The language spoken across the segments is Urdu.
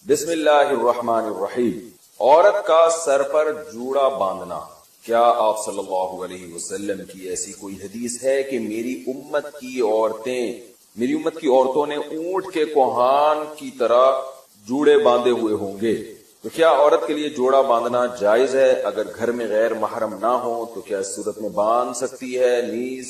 بسم اللہ الرحمن الرحیم۔ عورت کا سر پر جوڑا باندھنا، کیا آپ صلی اللہ علیہ وسلم کی ایسی کوئی حدیث ہے کہ میری امت کی عورتوں نے اونٹ کے کوہان کی طرح جوڑے باندھے ہوئے ہوں گے؟ تو کیا عورت کے لیے جوڑا باندھنا جائز ہے؟ اگر گھر میں غیر محرم نہ ہو تو کیا اس صورت میں باندھ سکتی ہے؟ نیز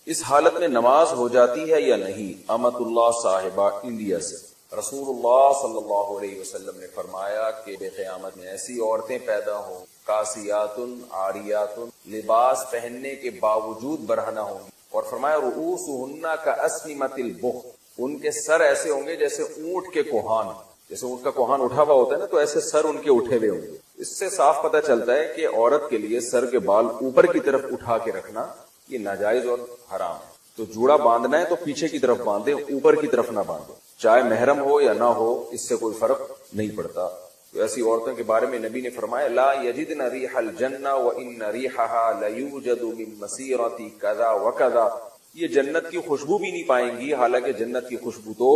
اس حالت میں نماز ہو جاتی ہے یا نہیں؟ امت اللہ صاحبہ انڈیا سے۔ رسول اللہ صلی اللہ علیہ وسلم نے فرمایا کہ بے قیامت میں ایسی عورتیں پیدا ہوں کاسیات عاریات، لباس پہننے کے باوجود برہنہ ہوں گی، اور فرمایا رؤوسہن کاسنمۃ البخت، ان کے سر ایسے ہوں گے جیسے اونٹ کے کوہان، جیسے اونٹ کا کوہان اٹھا ہوا ہوتا ہے نا، تو ایسے سر ان کے اٹھے ہوئے ہوں گے۔ اس سے صاف پتہ چلتا ہے کہ عورت کے لیے سر کے بال اوپر کی طرف اٹھا کے رکھنا یہ ناجائز اور حرام ہے۔ تو جوڑا باندھنا ہے تو پیچھے کی طرف باندھے، اوپر کی طرف نہ باندھے، چاہے محرم ہو یا نہ ہو، اس سے کوئی فرق نہیں پڑتا۔ تو ایسی عورتوں کے بارے میں نبی نے فرمایا لا یجدن ریح الجنہ وان ریحها لیوجد من مسیرۃ کذا وکذا، یہ جنت کی خوشبو بھی نہیں پائیں گی، حالانکہ جنت کی خوشبو تو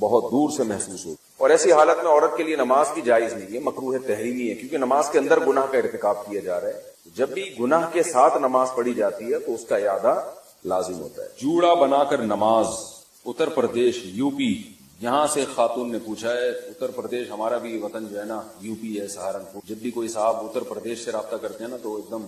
بہت دور سے محسوس ہوگی۔ اور ایسی حالت میں عورت کے لیے نماز بھی جائز نہیں ہے، مکروہ تحریمی ہے، کیونکہ نماز کے اندر گناہ کا ارتکاب کیا جا رہا ہے۔ جب بھی گناہ کے ساتھ نماز پڑھی جاتی ہے تو اس کا اعادہ لازم ہوتا ہے۔ جوڑا بنا کر نماز، اتر پردیش یو پی، یہاں سے خاتون نے پوچھا ہے، اتر پردیش ہمارا بھی وطن جو ہے نا یو پی ہے، سہارنپور، جب بھی کوئی صاحب اتر پردیش سے رابطہ کرتے ہیں نا تو ایک دم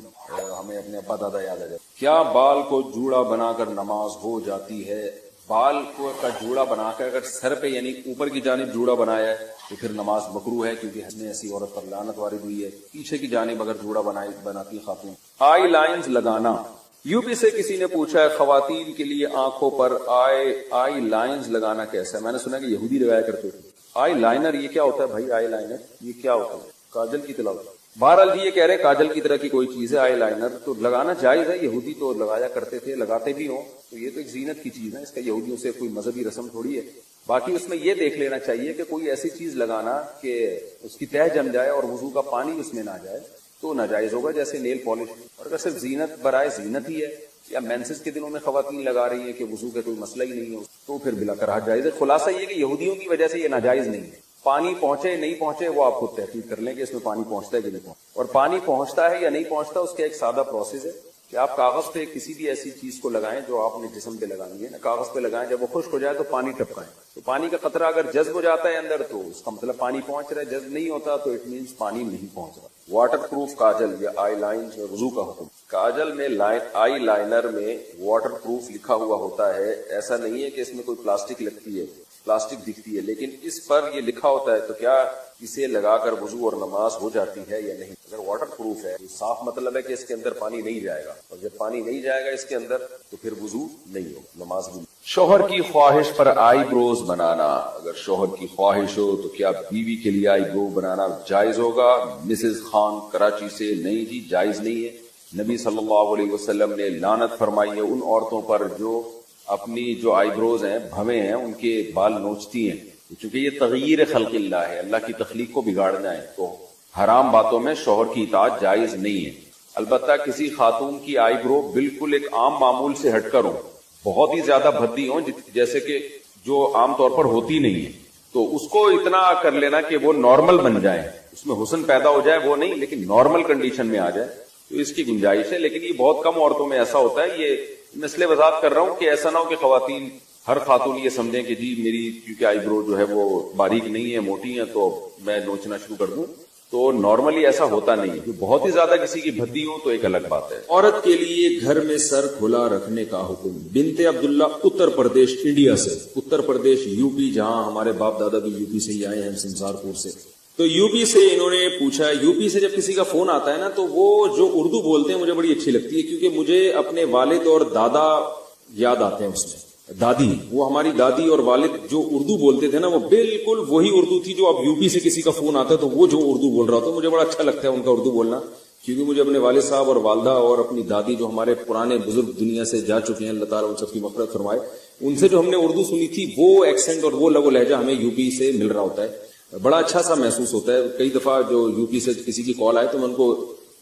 ہمیں اپنے ابا دادا یاد آ جاتے۔ کیا بال کو جوڑا بنا کر نماز ہو جاتی ہے؟ بال کو کا جوڑا بنا کر اگر سر پہ یعنی اوپر کی جانب جوڑا بنایا ہے تو پھر نماز مکروہ ہے، کیونکہ اس میں ایسی عورت پر لعنت وارد ہوئی ہے۔ پیچھے کی جانب اگر جوڑا بناتی خاتون۔ آئی لائنز لگانا، یو پی سے کسی نے پوچھا ہے خواتین کے لیے آنکھوں پر آئی لائنز لگانا کیسا ہے؟ میں نے سنا کہ یہودی لگایا کرتے تھے۔ آئی لائنر یہ کیا ہوتا ہے بھائی؟ آئی لائنر یہ کیا ہوتا ہے؟ کاجل کی طرح؟ بہرحال جی یہ کہہ رہے کاجل کی طرح کی کوئی چیز ہے آئی لائنر، تو لگانا جائز ہے، یہودی تو لگایا کرتے تھے، لگاتے بھی ہوں، تو یہ تو ایک زینت کی چیز ہے، اس کا یہودیوں سے کوئی مذہبی رسم تھوڑی ہے۔ باقی اس میں یہ دیکھ لینا چاہیے کہ کوئی ایسی چیز لگانا کہ اس کی تہ جم جائے اور وضو کا پانی اس میں نہ جائے تو ناجائز ہوگا، جیسے نیل پالش۔ اور اگر صرف زینت برائے زینت ہی ہے یا مینسز کے دنوں میں خواتین لگا رہی ہیں کہ وضو کا کوئی مسئلہ ہی نہیں ہے تو پھر بلا کراہت جائز ہے۔ خلاصہ یہ کہ یہودیوں کی وجہ سے یہ ناجائز نہیں ہے۔ پانی پہنچے نہیں پہنچے وہ آپ خود تحقیق کر لیں کہ اس میں پانی پہنچتا ہے کہ نہیں پہنچتا، اور پانی پہنچتا ہے یا نہیں پہنچتا اس کا ایک سادہ پروسیس ہے کہ آپ کاغذ پہ کسی بھی ایسی چیز کو لگائیں جو آپ نے جسم پہ لگانی ہے نا، کاغذ پہ لگائیں، جب وہ خشک ہو جائے تو پانی ٹپکائیں، تو پانی کا قطرہ اگر جذب ہو جاتا ہے اندر تو اس کا مطلب پانی پہنچ رہا ہے، جذب نہیں ہوتا تو اٹ مینس پانی نہیں پہنچ رہا۔ واٹر پروف کاجل یا آئی لائنز میں وضو کا حکم۔ کاجل میں آئی لائنر میں واٹر پروف لکھا ہوا ہوتا ہے، ایسا نہیں ہے کہ اس میں کوئی پلاسٹک لگتی ہے، پلاسٹک دکھتی ہے، لیکن اس پر یہ لکھا ہوتا ہے، تو کیا اسے لگا کر وضو اور نماز ہو جاتی ہے یا نہیں؟ اگر واٹر پروف ہے صاف مطلب ہے کہ اس کے اندر پانی نہیں جائے گا، اور جب پانی نہیں جائے گا اس کے اندر تو پھر وضو نہیں ہو، نماز بھی۔ شوہر کی خواہش پر آئی بروز بنانا، اگر شوہر کی خواہش ہو تو کیا بیوی کے لیے آئی برو بنانا جائز ہوگا؟ مسز خان کراچی سے، نہیں جی جائز نہیں ہے۔ نبی صلی اللہ علیہ وسلم نے لعنت فرمائی ہے ان عورتوں پر جو اپنی جو آئی بروز ہیں، بھویں ہیں، ان کے بال نوچتی ہیں، چونکہ یہ تغیر خلق اللہ ہے، اللہ کی تخلیق کو بگاڑنا ہے، تو حرام باتوں میں شوہر کی اطاعت جائز نہیں ہے۔ البتہ کسی خاتون کی آئی برو بالکل ایک عام معمول سے ہٹ کر ہو، بہت ہی زیادہ بھدی ہوں جیسے کہ جو عام طور پر ہوتی نہیں ہے، تو اس کو اتنا کر لینا کہ وہ نارمل بن جائے، اس میں حسن پیدا ہو جائے، وہ نہیں لیکن نارمل کنڈیشن میں آ جائے، تو اس کی گنجائش ہے، لیکن یہ بہت کم عورتوں میں ایسا ہوتا ہے۔ یہ میں اس لیے وضاحت کر رہا ہوں کہ ایسا نہ ہو کہ خواتین، ہر خاتون یہ سمجھیں کہ جی میری کیونکہ آئی برو جو ہے وہ باریک نہیں ہے، موٹی ہے، تو میں نوچنا شروع کر دوں، تو نارملی ایسا ہوتا نہیں ہے۔ بہت ہی زیادہ کسی کی بھدی ہو تو ایک الگ بات ہے۔ عورت کے لیے گھر میں سر کھلا رکھنے کا حکم، بنت عبداللہ اتر پردیش انڈیا سے، اتر پردیش یو پی، جہاں ہمارے باپ دادا بھی یو پی سے ہی آئے ہیں، سنسار پور سے، تو یو پی سے انہوں نے پوچھا۔ یو پی سے جب کسی کا فون آتا ہے نا تو وہ جو اردو بولتے ہیں مجھے بڑی اچھی لگتی ہے، کیونکہ مجھے اپنے والد اور دادا یاد آتے ہیں اس میں۔ دادی، وہ ہماری دادی اور والد جو اردو بولتے تھے نا وہ بالکل وہی اردو تھی جو اب یو پی سے کسی کا فون آتا ہے تو وہ جو اردو بول رہا تھا مجھے بڑا اچھا لگتا ہے ان کا اردو بولنا، کیونکہ مجھے اپنے والد صاحب اور والدہ اور اپنی دادی جو ہمارے پرانے بزرگ دنیا سے جا چکے ہیں، اللہ تعالیٰ ان سب کی مغفرت فرمائے، ان سے جو ہم نے اردو سنی تھی وہ ایکسنٹ اور وہ لگ و لہجہ ہمیں یو پی سے مل رہا ہوتا ہے، بڑا اچھا سا محسوس ہوتا ہے۔ کئی دفعہ جو یو پی سے کسی کی کال آئے تو میں ان کو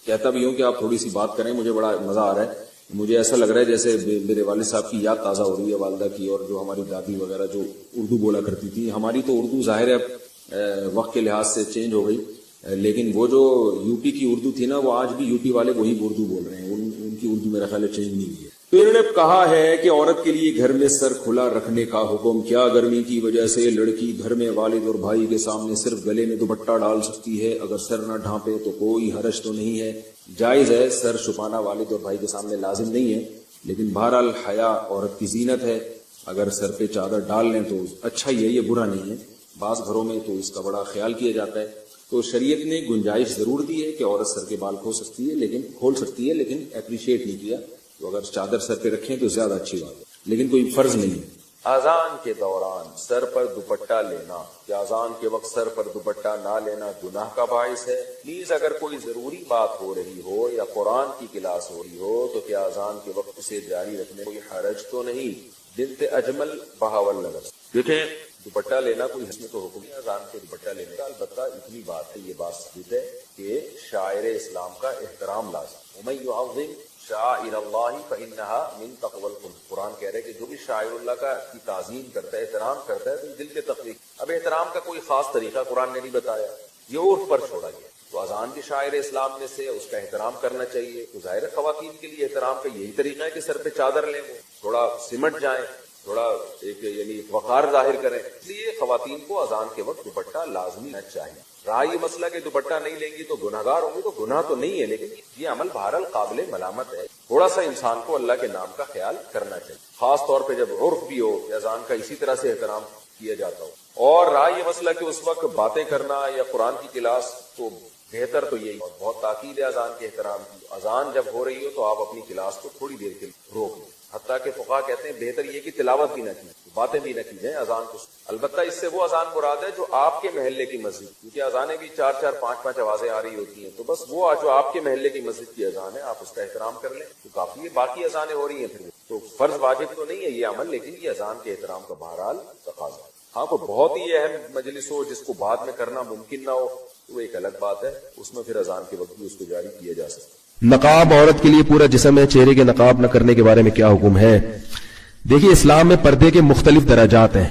کہتا بھی ہوں کہ آپ تھوڑی سی بات کریں، مجھے بڑا مزہ آ رہا ہے، مجھے ایسا لگ رہا ہے جیسے میرے والد صاحب کی یاد تازہ ہو رہی ہے، والدہ کی، اور جو ہماری دادی وغیرہ جو اردو بولا کرتی تھی۔ ہماری تو اردو ظاہر ہے وقت کے لحاظ سے چینج ہو گئی، لیکن وہ جو یو پی کی اردو تھی نا، وہ آج بھی یو پی والے وہی اردو بول رہے ہیں، ان کی اردو میرا خیال ہے چینج نہیں ہوئی ہے۔ تو انہوں نے کہا ہے کہ عورت کے لیے گھر میں سر کھلا رکھنے کا حکم کیا؟ گرمی کی وجہ سے لڑکی گھر میں والد اور بھائی کے سامنے صرف گلے میں دوپٹہ ڈال سکتی ہے، اگر سر نہ ڈھانپے تو کوئی حرج تو نہیں ہے، جائز ہے۔ سر چھپانا والد اور بھائی کے سامنے لازم نہیں ہے، لیکن بہرحال حیا عورت کی زینت ہے، اگر سر پہ چادر ڈال لیں تو اچھا ہی ہے، یہ برا نہیں ہے۔ بعض گھروں میں تو اس کا بڑا خیال کیا جاتا ہے، تو شریعت نے گنجائش ضرور دی ہے کہ عورت سر کے بال کھول سکتی ہے، لیکن اپریشیٹ نہیں کیا، تو اگر چادر سر پہ رکھیں تو زیادہ اچھی بات ہے، لیکن کوئی فرض نہیں ہے۔ اذان کے دوران سر پر دوپٹہ لینا، کیا اذان کے وقت سر پر دوپٹہ نہ لینا گناہ کا باعث ہے؟ پلیز اگر کوئی ضروری بات ہو رہی ہو یا قرآن کی کلاس ہو رہی ہو تو کیا اذان کے وقت اسے جاری رکھنے کوئی حرج تو نہیں؟ بنت اجمل بہاول نگر۔ دیکھیں، دوپٹہ لینا کوئی حسن تو حکم ہے اذان کے دوپٹہ لینے کا، البتہ اتنی بات ہے، یہ بات ثابت ہے کہ شاعر اسلام کا احترام لازم۔ ومن يعظم شعائر اللہ فإنها من تقوى القلوب، قرآن کہہ رہے ہے کہ جو بھی شاعر اللہ کی تعظیم کرتا ہے، احترام کرتا ہے، تو دل کے تقوی۔ اب احترام کا کوئی خاص طریقہ قرآن نے نہیں بتایا، یہ عرف پر چھوڑا گیا۔ تو اذان کے شاعر اسلام میں سے اس کا احترام کرنا چاہیے۔ تو ظاہر خواتین کے لیے احترام کا یہی طریقہ ہے کہ سر پہ چادر لیں، وہ تھوڑا سمٹ جائیں، تھوڑا یعنی وقار ظاہر کریں، اس لیے خواتین کو اذان کے وقت دوپٹہ لازمی ہونا چاہیے۔ رہا یہ مسئلہ کہ دوپٹہ نہیں لیں گی تو گناہگار ہوں گی، تو گناہ تو نہیں ہے، لیکن یہ عمل بہرحال قابل ملامت ہے۔ تھوڑا سا انسان کو اللہ کے نام کا خیال کرنا چاہیے، خاص طور پہ جب عرف بھی ہو کہ اذان کا اسی طرح سے احترام کیا جاتا ہو۔ اور رہا یہ مسئلہ کہ اس وقت باتیں کرنا یا قرآن کی کلاس، تو بہتر تو یہی، اور بہت تاکید ہے اذان کے احترام کی۔ اذان جب ہو رہی ہو تو آپ اپنی کلاس کو تھوڑی دیر کے لیے روک لیں، حتیٰ کہ فقہا کہتے ہیں بہتر یہ کہ تلاوت بھی نہ کی، باتیں بھی نہ کی جائیں اذان کو۔ البتہ اس سے وہ اذان مراد ہے جو آپ کے محلے کی مسجد، کیونکہ اذانیں بھی 4-4 5-5 آوازیں آ رہی ہوتی ہیں، تو بس وہ جو آپ کے محلے کی مسجد کی اذان ہے آپ اس کا احترام کر لیں تو کافی ہے۔ باقی اذانیں ہو رہی ہیں پھر تو فرض واجب تو نہیں ہے یہ عمل، لیکن یہ اذان کے احترام کا بہرحال تقاضا ہے۔ ہاں، کوئی بہت ہی اہم مجلس ہو جس کو بعد میں کرنا ممکن نہ ہو تو وہ ایک الگ بات ہے، اس میں پھر اذان کے وقت بھی اس کو جاری کیا جا سکتا ہے۔ نقاب عورت کے لیے پورا جسم ہے، چہرے کے نقاب نہ کرنے کے بارے میں کیا حکم ہے؟ دیکھیے، اسلام میں پردے کے مختلف درجات ہیں۔